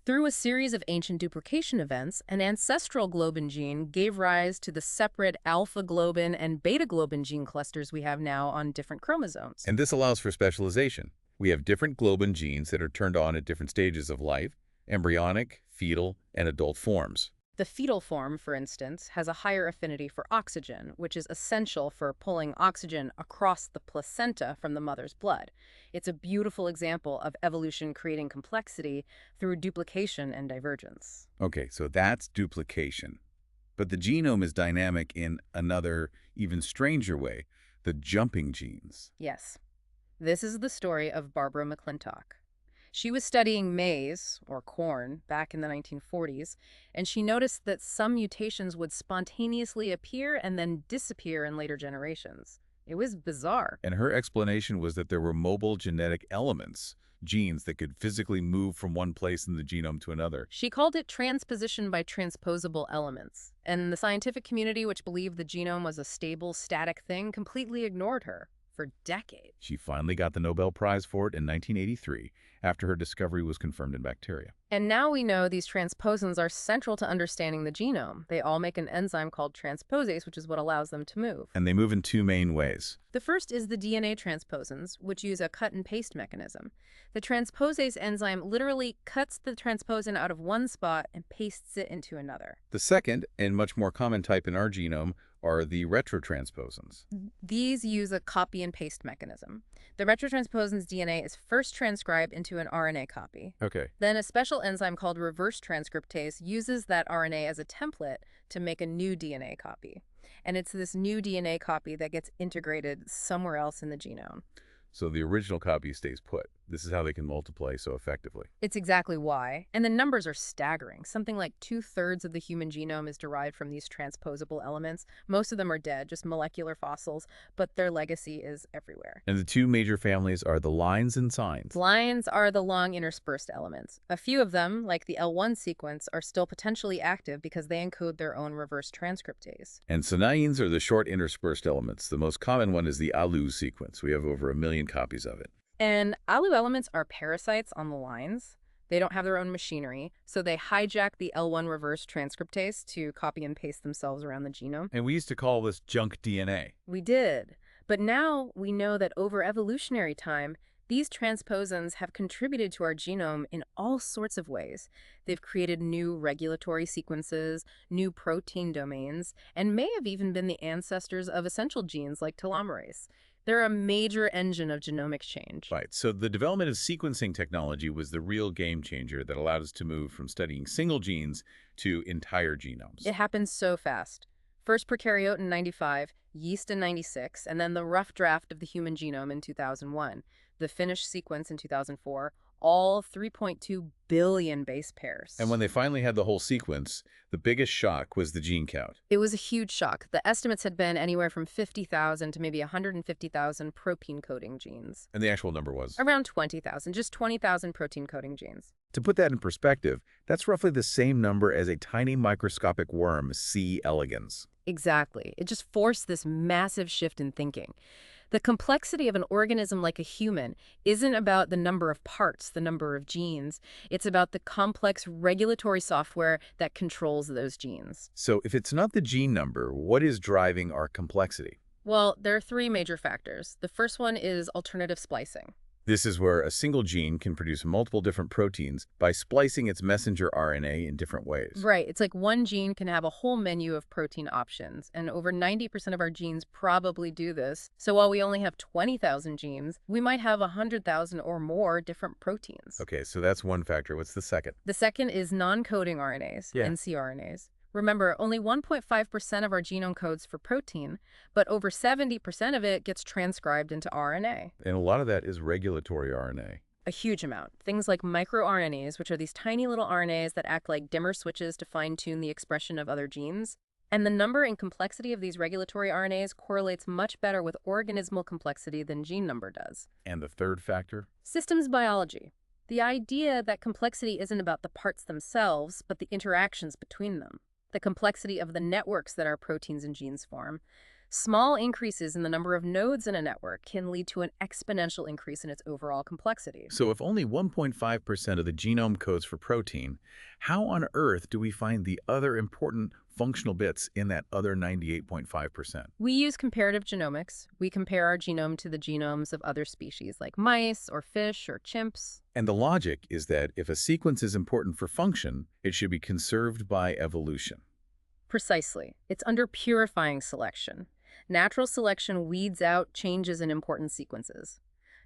Through a series of ancient duplication events, an ancestral globin gene gave rise to the separate alpha-globin and beta-globin gene clusters we have now on different chromosomes. And this allows for specialization. We have different globin genes that are turned on at different stages of life, embryonic, fetal, and adult forms. The fetal form, for instance, has a higher affinity for oxygen, which is essential for pulling oxygen across the placenta from the mother's blood. It's a beautiful example of evolution creating complexity through duplication and divergence. Okay, so that's duplication. But the genome is dynamic in another, even stranger way, the jumping genes. Yes, this is the story of Barbara McClintock. She was studying maize, or corn, back in the 1940s, and she noticed that some mutations would spontaneously appear and then disappear in later generations. It was bizarre. And her explanation was that there were mobile genetic elements, genes that could physically move from one place in the genome to another. She called it transposition by transposable elements, and the scientific community, which believed the genome was a stable, static thing, completely ignored her for decades. She finally got the Nobel Prize for it in 1983, after her discovery was confirmed in bacteria. And now we know these transposons are central to understanding the genome. They all make an enzyme called transposase, which is what allows them to move. And they move in two main ways. The first is the DNA transposons, which use a cut-and-paste mechanism. The transposase enzyme literally cuts the transposon out of one spot and pastes it into another. The second, and much more common type in our genome, are the retrotransposons. These use a copy-and-paste mechanism. The retrotransposon's DNA is first transcribed into an RNA copy. Okay. Then a special enzyme called reverse transcriptase uses that RNA as a template to make a new DNA copy. And it's this new DNA copy that gets integrated somewhere else in the genome. So the original copy stays put. This is how they can multiply so effectively. It's exactly why. And the numbers are staggering. Something like 2/3 of the human genome is derived from these transposable elements. Most of them are dead, just molecular fossils, but their legacy is everywhere. And the two major families are the lines and signs. Lines are the long interspersed elements. A few of them, like the L1 sequence, are still potentially active because they encode their own reverse transcriptase. And signs are the short interspersed elements. The most common one is the allele sequence. We have over 1 million copies of it. And ALU elements are parasites on the lines. They don't have their own machinery, so they hijack the L1 reverse transcriptase to copy and paste themselves around the genome. And we used to call this junk DNA. We did. But now we know that over evolutionary time, these transposons have contributed to our genome in all sorts of ways. They've created new regulatory sequences, new protein domains, and may have even been the ancestors of essential genes like telomerase. They're a major engine of genomic change. Right. So the development of sequencing technology was the real game changer that allowed us to move from studying single genes to entire genomes. It happened so fast. First prokaryote in 95, yeast in 96, and then the rough draft of the human genome in 2001, the finished sequence in 2004, all 3.2 billion base pairs. And when they finally had the whole sequence, the biggest shock was the gene count. It was a huge shock. The estimates had been anywhere from 50,000 to maybe 150,000 protein coding genes. And the actual number was? Around 20,000, just 20,000 protein coding genes. To put that in perspective, that's roughly the same number as a tiny microscopic worm, C. elegans. Exactly. It just forced this massive shift in thinking. The complexity of an organism like a human isn't about the number of parts, the number of genes. It's about the complex regulatory software that controls those genes. So if it's not the gene number, what is driving our complexity? Well, there are three major factors. The first one is alternative splicing. This is where a single gene can produce multiple different proteins by splicing its messenger RNA in different ways. Right. It's like one gene can have a whole menu of protein options, and over 90% of our genes probably do this. So while we only have 20,000 genes, we might have 100,000 or more different proteins. Okay, so that's one factor. What's the second? The second is non-coding RNAs, ncRNAs. Remember, only 1.5% of our genome codes for protein, but over 70% of it gets transcribed into RNA. And a lot of that is regulatory RNA. A huge amount. Things like microRNAs, which are these tiny little RNAs that act like dimmer switches to fine-tune the expression of other genes. And the number and complexity of these regulatory RNAs correlates much better with organismal complexity than gene number does. And the third factor? Systems biology. The idea that complexity isn't about the parts themselves, but the interactions between them. The complexity of the networks that our proteins and genes form. Small increases in the number of nodes in a network can lead to an exponential increase in its overall complexity. So if only 1.5% of the genome codes for protein, how on earth do we find the other important functional bits in that other 98.5%. We use comparative genomics. We compare our genome to the genomes of other species like mice or fish or chimps. And the logic is that if a sequence is important for function, it should be conserved by evolution. Precisely. It's under purifying selection. Natural selection weeds out changes in important sequences.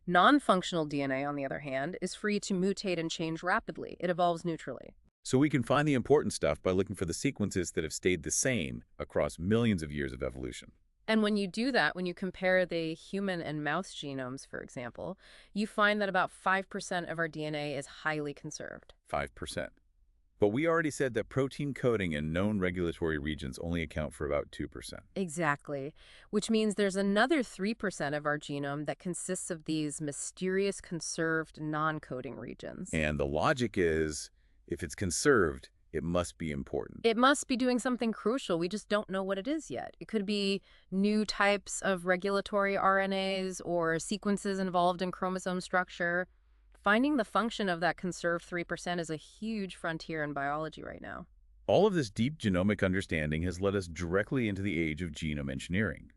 Non-functional DNA, on the other hand, is free to mutate and change rapidly. It evolves neutrally. So we can find the important stuff by looking for the sequences that have stayed the same across millions of years of evolution. And when you do that, when you compare the human and mouse genomes, for example, you find that about 5% of our DNA is highly conserved. 5%. But we already said that protein coding in known regulatory regions only account for about 2%. Exactly, which means there's another 3% of our genome that consists of these mysterious conserved non-coding regions. And the logic is, if it's conserved, it must be important. It must be doing something crucial. We just don't know what it is yet. It could be new types of regulatory RNAs or sequences involved in chromosome structure. Finding the function of that conserved 3% is a huge frontier in biology right now. All of this deep genomic understanding has led us directly into the age of genome engineering.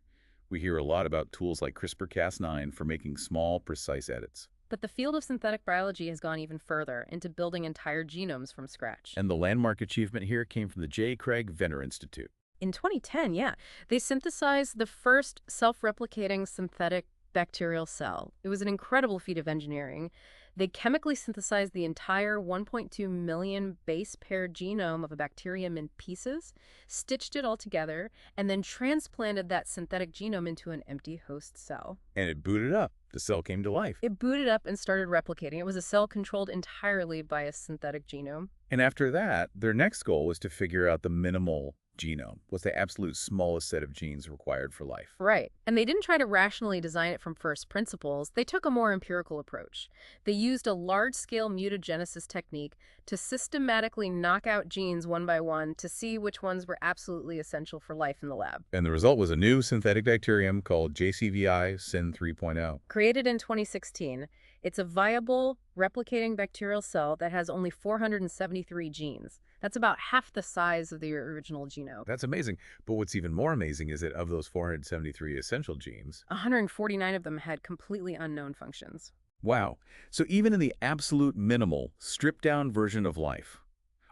We hear a lot about tools like CRISPR-Cas9 for making small, precise edits. But the field of synthetic biology has gone even further into building entire genomes from scratch. And the landmark achievement here came from the J. Craig Venter Institute. In 2010, they synthesized the first self-replicating synthetic bacterial cell. It was an incredible feat of engineering. They chemically synthesized the entire 1.2 million base pair genome of a bacterium in pieces, stitched it all together, and then transplanted that synthetic genome into an empty host cell. And it booted up. The cell came to life. It booted up and started replicating. It was a cell controlled entirely by a synthetic genome. And after that, their next goal was to figure out the minimal genome. What's the absolute smallest set of genes required for life? Right. And they didn't try to rationally design it from first principles. They took a more empirical approach. They used a large-scale mutagenesis technique to systematically knock out genes one by one to see which ones were absolutely essential for life in the lab. And the result was a new synthetic bacterium called JCVI Syn 3.0. Created in 2016, it's a viable, replicating bacterial cell that has only 473 genes. That's about half the size of the original genome. That's amazing. But what's even more amazing is that of those 473 essential genes, 149 of them had completely unknown functions. wow. So even in the absolute minimal, stripped-down version of life,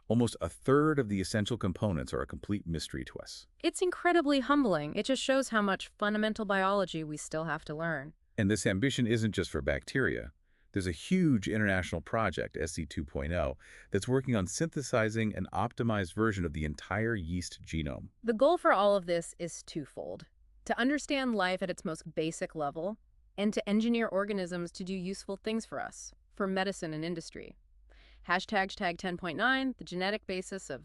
almost a third of the essential components are a complete mystery to us. It's incredibly humbling. It just shows how much fundamental biology we still have to learn. And this ambition isn't just for bacteria. There's a huge international project, SC 2.0, that's working on synthesizing an optimized version of the entire yeast genome. The goal for all of this is twofold: to understand life at its most basic level, and to engineer organisms to do useful things for us, for medicine and industry. Hashtag 10.9, the genetic basis of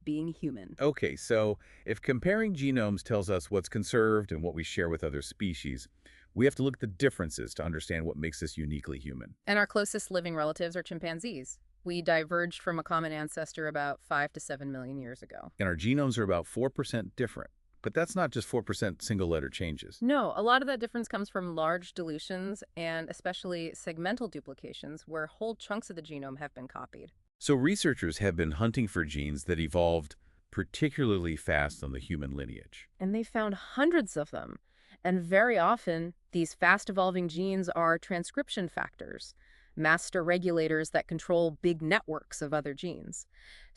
being human. Okay, so if comparing genomes tells us what's conserved and what we share with other species, we have to look at the differences to understand what makes us uniquely human. And our closest living relatives are chimpanzees. We diverged from a common ancestor about 5 to 7 million years ago. And our genomes are about 4% different. But that's not just 4% single-letter changes. No, a lot of that difference comes from large dilutions and especially segmental duplications where whole chunks of the genome have been copied. So researchers have been hunting for genes that evolved particularly fast on the human lineage. And they found hundreds of them. And very often, these fast-evolving genes are transcription factors, master regulators that control big networks of other genes.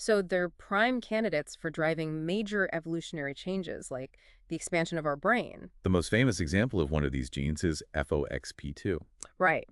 So they're prime candidates for driving major evolutionary changes, like the expansion of our brain. The most famous example of one of these genes is FOXP2. Right.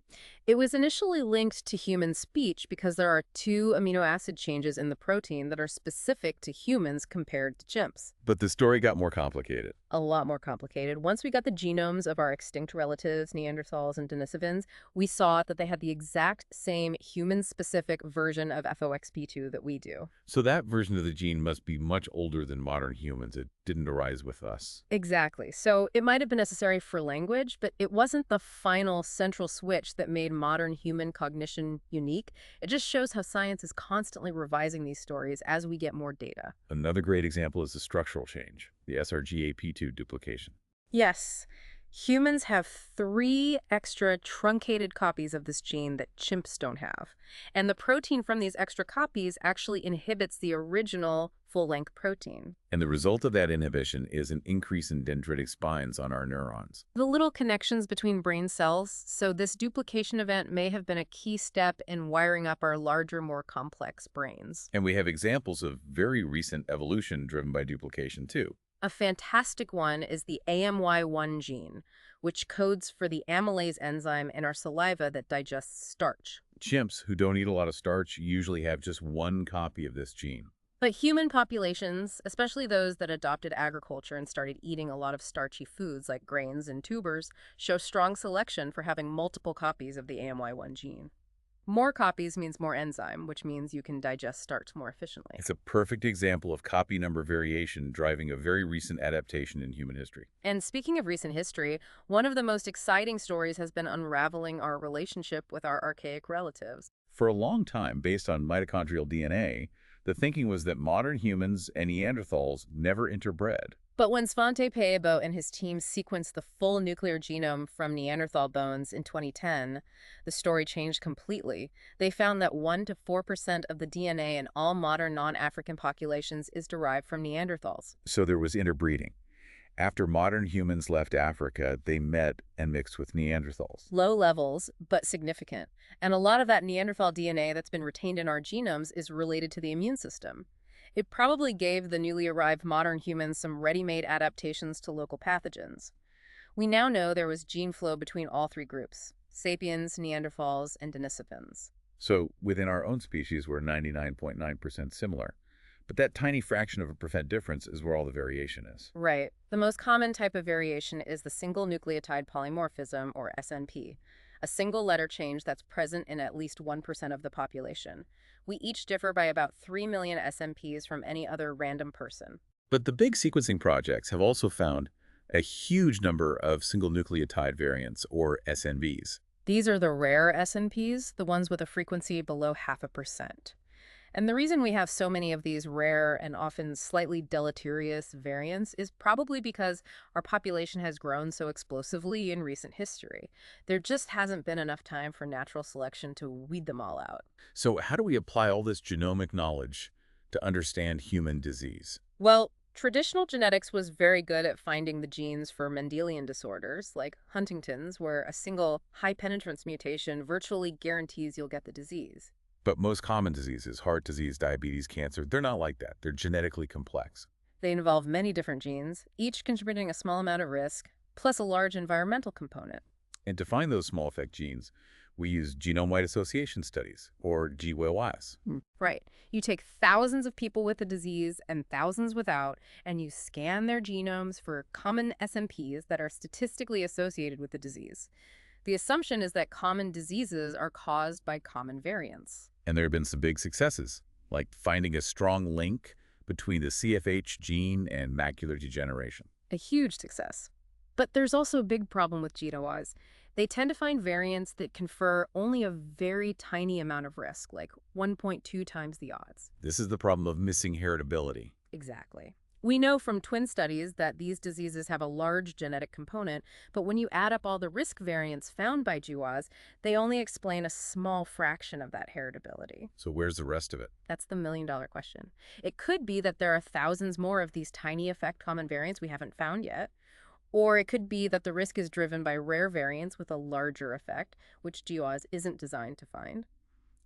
It was initially linked to human speech because there are 2 amino acid changes in the protein that are specific to humans compared to chimps. But the story got more complicated. A lot more complicated. Once we got the genomes of our extinct relatives, Neanderthals and Denisovans, we saw that they had the exact same human-specific version of FOXP2 that we do. So that version of the gene must be much older than modern humans. It didn't arise with us. Exactly. So it might have been necessary for language, but it wasn't the final central switch that made modern human cognition unique. It just shows how science is constantly revising these stories as we get more data. Another great example is the structural change, the SRGAP2 duplication. Yes. Humans have 3 extra truncated copies of this gene that chimps don't have. And the protein from these extra copies actually inhibits the original full-length protein. And the result of that inhibition is an increase in dendritic spines on our neurons. The little connections between brain cells, so this duplication event may have been a key step in wiring up our larger, more complex brains. And we have examples of very recent evolution driven by duplication, too. A fantastic one is the AMY1 gene, which codes for the amylase enzyme in our saliva that digests starch. Chimps who don't eat a lot of starch usually have just one copy of this gene. But human populations, especially those that adopted agriculture and started eating a lot of starchy foods like grains and tubers, show strong selection for having multiple copies of the AMY1 gene. More copies means more enzyme, which means you can digest starch more efficiently. It's a perfect example of copy number variation driving a very recent adaptation in human history. And speaking of recent history, one of the most exciting stories has been unraveling our relationship with our archaic relatives. For a long time, based on mitochondrial DNA, the thinking was that modern humans and Neanderthals never interbred. But when Svante Pääbo and his team sequenced the full nuclear genome from Neanderthal bones in 2010, the story changed completely. They found that 1 to 4% of the DNA in all modern non-African populations is derived from Neanderthals. So there was interbreeding. After modern humans left Africa, they met and mixed with Neanderthals. Low levels, but significant. And a lot of that Neanderthal DNA that's been retained in our genomes is related to the immune system. It probably gave the newly arrived modern humans some ready-made adaptations to local pathogens. We now know there was gene flow between all 3 groups: sapiens, Neanderthals, and Denisovans. So within our own species, we're 99.9% similar. But that tiny fraction of a percent difference is where all the variation is. Right. The most common type of variation is the single-nucleotide polymorphism, or SNP, a single letter change that's present in at least 1% of the population. We each differ by about 3 million SNPs from any other random person. But the big sequencing projects have also found a huge number of single-nucleotide variants, or SNVs. These are the rare SNPs, the ones with a frequency below 0.5%. And the reason we have so many of these rare and often slightly deleterious variants is probably because our population has grown so explosively in recent history. There just hasn't been enough time for natural selection to weed them all out. So how do we apply all this genomic knowledge to understand human disease? Well, traditional genetics was very good at finding the genes for Mendelian disorders, like Huntington's, where a single high-penetrance mutation virtually guarantees you'll get the disease. But most common diseases, heart disease, diabetes, cancer, they're not like that. They're genetically complex. They involve many different genes, each contributing a small amount of risk, plus a large environmental component. And to find those small effect genes, we use genome-wide association studies, or GWAS. Right. You take thousands of people with the disease and thousands without, and you scan their genomes for common SNPs that are statistically associated with the disease. The assumption is that common diseases are caused by common variants. And there have been some big successes, like finding a strong link between the CFH gene and macular degeneration. A huge success. But there's also a big problem with GWAS. They tend to find variants that confer only a very tiny amount of risk, like 1.2 times the odds. This is the problem of missing heritability. Exactly. We know from twin studies that these diseases have a large genetic component, but when you add up all the risk variants found by GWAS, they only explain a small fraction of that heritability. So where's the rest of it? That's the million-dollar question. It could be that there are thousands more of these tiny effect common variants we haven't found yet, or it could be that the risk is driven by rare variants with a larger effect, which GWAS isn't designed to find.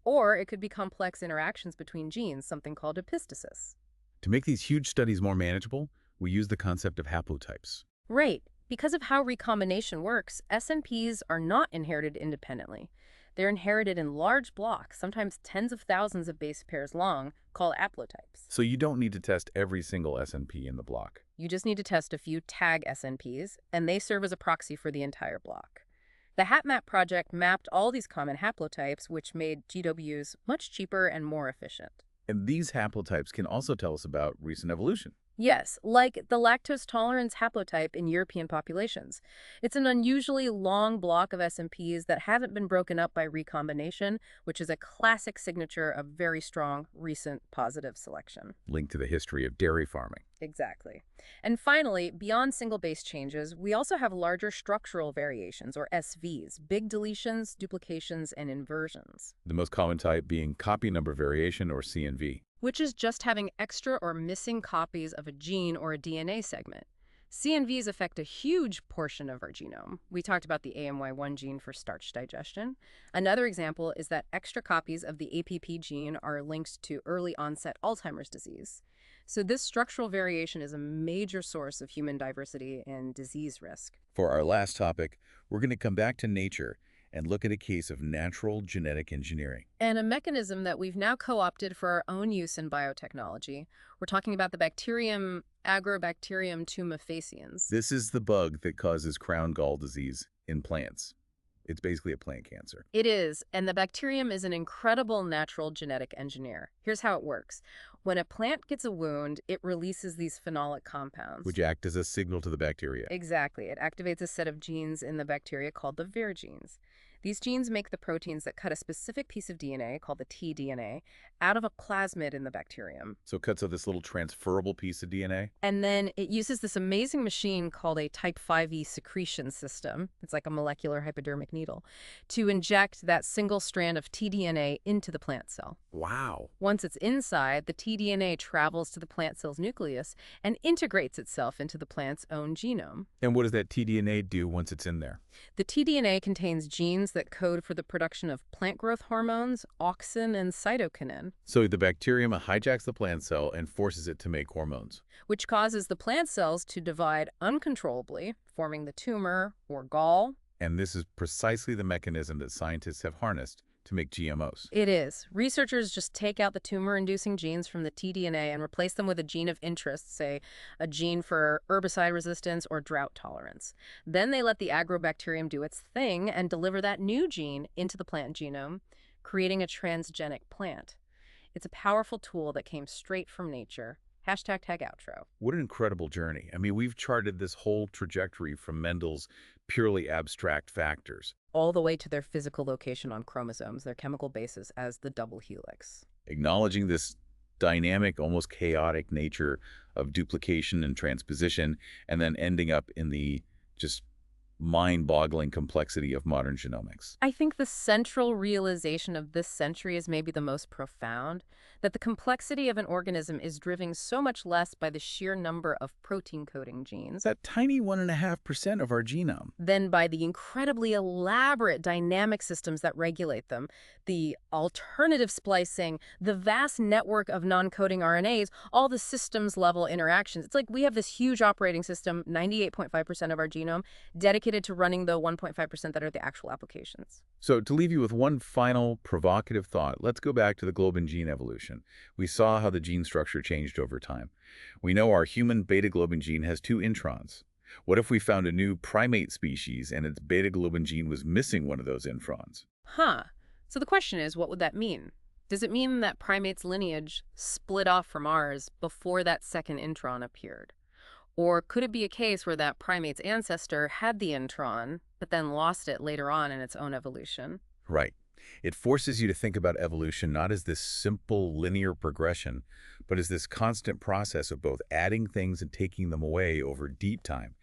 Or it could be complex interactions between genes, something called epistasis. To make these huge studies more manageable, we use the concept of haplotypes. Right. Because of how recombination works, SNPs are not inherited independently. They're inherited in large blocks, sometimes tens of thousands of base pairs long, called haplotypes. So you don't need to test every single SNP in the block. You just need to test a few tag SNPs, and they serve as a proxy for the entire block. The HapMap project mapped all these common haplotypes, which made GWs much cheaper and more efficient. And these haplotypes can also tell us about recent evolution. Yes, like the lactose tolerance haplotype in European populations. It's an unusually long block of SNPs that haven't been broken up by recombination, which is a classic signature of very strong recent positive selection. Linked to the history of dairy farming. Exactly. And finally, beyond single base changes, we also have larger structural variations, or SVs, big deletions, duplications, and inversions, The most common type being copy number variation, or CNV. which is just having extra or missing copies of a gene or a DNA segment. CNVs affect a huge portion of our genome. We talked about the AMY1 gene for starch digestion. Another example is that extra copies of the APP gene are linked to early onset Alzheimer's disease. So this structural variation is a major source of human diversity and disease risk. For our last topic, we're going to come back to nature and look at a case of natural genetic engineering. And a mechanism that we've now co-opted for our own use in biotechnology. We're talking about the bacterium Agrobacterium tumefaciens. This is the bug that causes crown gall disease in plants. It's basically a plant cancer, It is, and the bacterium is an incredible natural genetic engineer. Here's how it works. When a plant gets a wound, it releases these phenolic compounds. which act as a signal to the bacteria. Exactly. It activates a set of genes in the bacteria called the Vir genes. These genes make the proteins that cut a specific piece of DNA, called the tDNA, out of a plasmid in the bacterium. So it cuts out this little transferable piece of DNA. And then it uses this amazing machine called a type 5e secretion system, it's like a molecular hypodermic needle, to inject that single strand of tDNA into the plant cell. Wow. Once it's inside, the tDNA travels to the plant cell's nucleus and integrates itself into the plant's own genome. And what does that tDNA do once it's in there? The tDNA contains genes that code for the production of plant growth hormones, auxin, and cytokinin, So the bacterium hijacks the plant cell and forces it to make hormones. which causes the plant cells to divide uncontrollably, forming the tumor or gall. And this is precisely the mechanism that scientists have harnessed to make GMOs. It is. Researchers just take out the tumor-inducing genes from the tDNA and replace them with a gene of interest, say a gene for herbicide resistance or drought tolerance. Then they let the agrobacterium do its thing and deliver that new gene into the plant genome, creating a transgenic plant. It's a powerful tool that came straight from nature. #tagoutro. What an incredible journey. I mean, we've charted this whole trajectory from Mendel's purely abstract factors, All the way to their physical location on chromosomes, their chemical basis as the double helix. acknowledging this dynamic, almost chaotic nature of duplication and transposition, and then ending up in the just mind-boggling complexity of modern genomics. I think the central realization of this century is maybe the most profound, that the complexity of an organism is driven so much less by the sheer number of protein-coding genes That tiny 1.5% of our genome. than by the incredibly elaborate dynamic systems that regulate them, the alternative splicing, the vast network of non-coding RNAs, all the systems-level interactions. It's like we have this huge operating system, 98.5% of our genome, dedicated to running the 1.5% that are the actual applications. So to leave you with one final provocative thought, let's go back to the globin gene evolution. We saw how the gene structure changed over time. We know our human beta-globin gene has 2 introns. What if we found a new primate species and its beta-globin gene was missing one of those introns? Huh. So the question is, what would that mean? Does it mean that primate's lineage split off from ours before that second intron appeared? Or could it be a case where that primate's ancestor had the intron, but then lost it later on in its own evolution? Right. It forces you to think about evolution not as this simple linear progression, but as this constant process of both adding things and taking them away over deep time.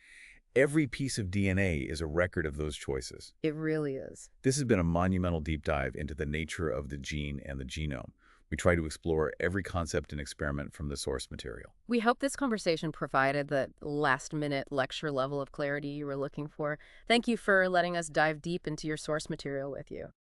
Every piece of DNA is a record of those choices. It really is. This has been a monumental deep dive into the nature of the gene and the genome. We try to explore every concept and experiment from the source material. We hope this conversation provided that last-minute lecture level of clarity you were looking for. Thank you for letting us dive deep into your source material with you.